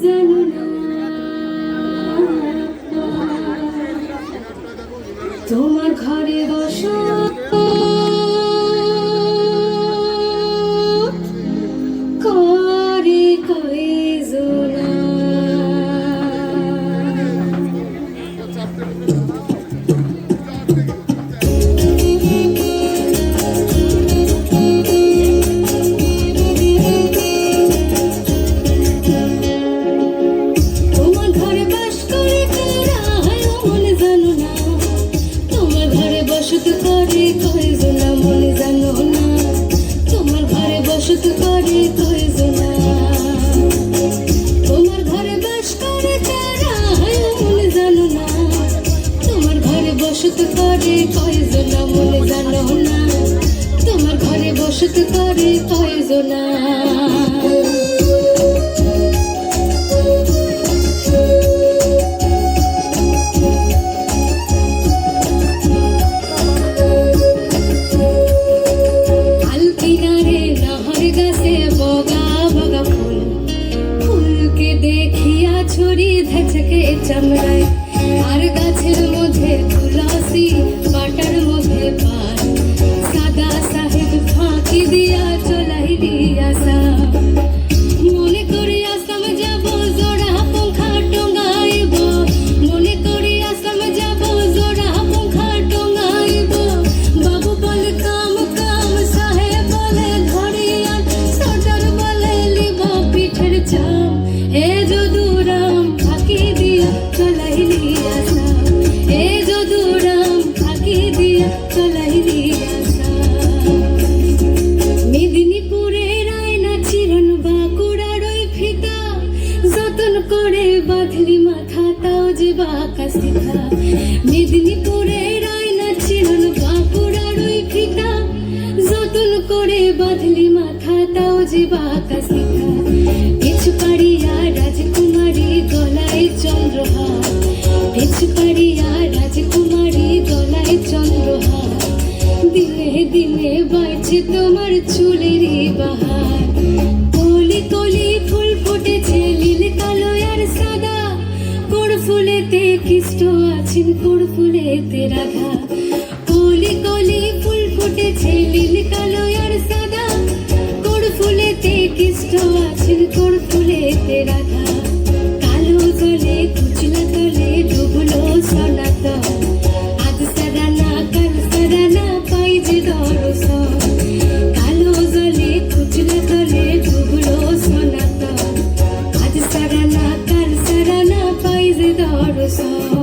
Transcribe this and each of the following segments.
জানো না তোমার ঘরে বসো করে কয়জনা বসত করে কয়জনা চামড়ায় আর গাছের মধ্যে তুলসী বাটার মধ্যে পান সাদা সাহেব ফাঁকি দিয়া চলাইলি আসা মনে করি আসাম যাব জোড়া পঙ্খা টঙ্গাইব মনে করি আসাম যাব জোড়া পঙ্খা টঙ্গাইব বাবু বলে কাম কাম সাহেব বলে ধরিয়া সর্দার বলে লিব পিঠের চাম হে যদুরাম ফাঁকি দিয়া চলাইলি আসা হে যদুরাম ফাঁকি দিয়া চলাইলি আসা মেদিনীপুরের আয়না চিরন বাঁকুড়ার ওই ফিতা যতন করে বাঁধলি মাথা তাও যে বাঁকা সিধা মেদিনীপুরের আয়না চিরন বাঁকুড়ার ওই ফিতা যতন করে বাঁধলি মাথা তাও যে বাঁকা সিধা পিছু পাড়িয়া রাজকুমারী গলায় চন্দ্রহার পিছু পাড়িয়া রাজকুমারী গলায় চন্দ্রহার দিনে দিনে বাড়ছে তোমার চুলেরই বাহার কলি কলি ফুল ফুটেছে নীল কালো আর সাদা কোড় ফুলেতে কৃষ্ণ আছেন কোড় ফুলেতে রাধা কলি কলি ফুল ফুটেছে নীল কালো আর সাদা কোড় ফুলেতে কৃষ্ণ আছেন কোড় ফুলেতে রাধা কালো জলে কুচলা তলে ডুবলো সনাতন আজ সারানা কাল সারানা পাই যে দর্শন কালো জলে কুচলা তলে ডুবলো সনাতন আজ সারানা কাল সারানা পাই যে দর্শন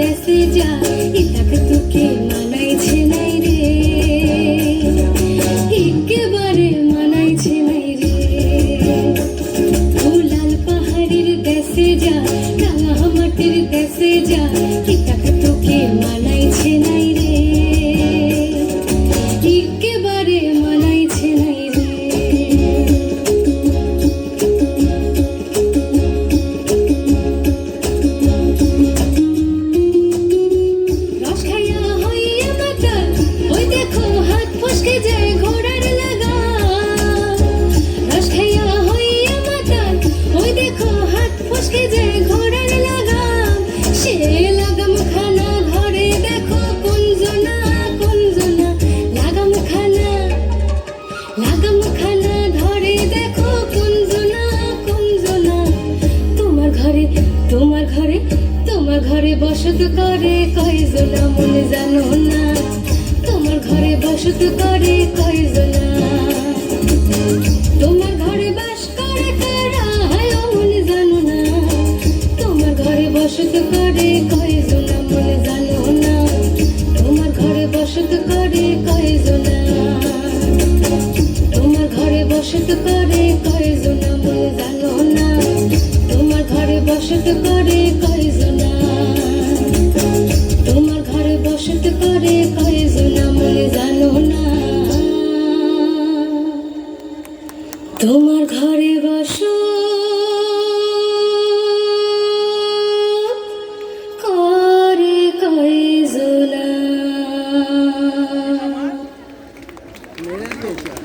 দেশে যা ইতাকে তোকে মানাইছে নাই রে একেবারে মানাইছে নাই রে লাল পাহাড়ির দেশে যা রাঙা মাটির দেশে যা ইতাকে তোকে মানাইছে নাই রে একেবারে মানাইছে নাই রে তোমার ঘরে বসত করে কয়জনা মনে জানো না তোমার ঘরে বসত করে কয়জনা তোমার ঘরে বাস করে কারা হায় মনে জানো না তোমার ঘরে বসত করে কয়জনা মনে জানো না তোমার ঘরে বসত করে কয়জনা তোমার ঘরে বসত করে কয়জনা মনে জানো না তোমার ঘরে বসত করে কয়জনা তোমার ঘরে বসত করে কয়জনা মনে জানো না তোমার ঘরে বসো করে কয়জনা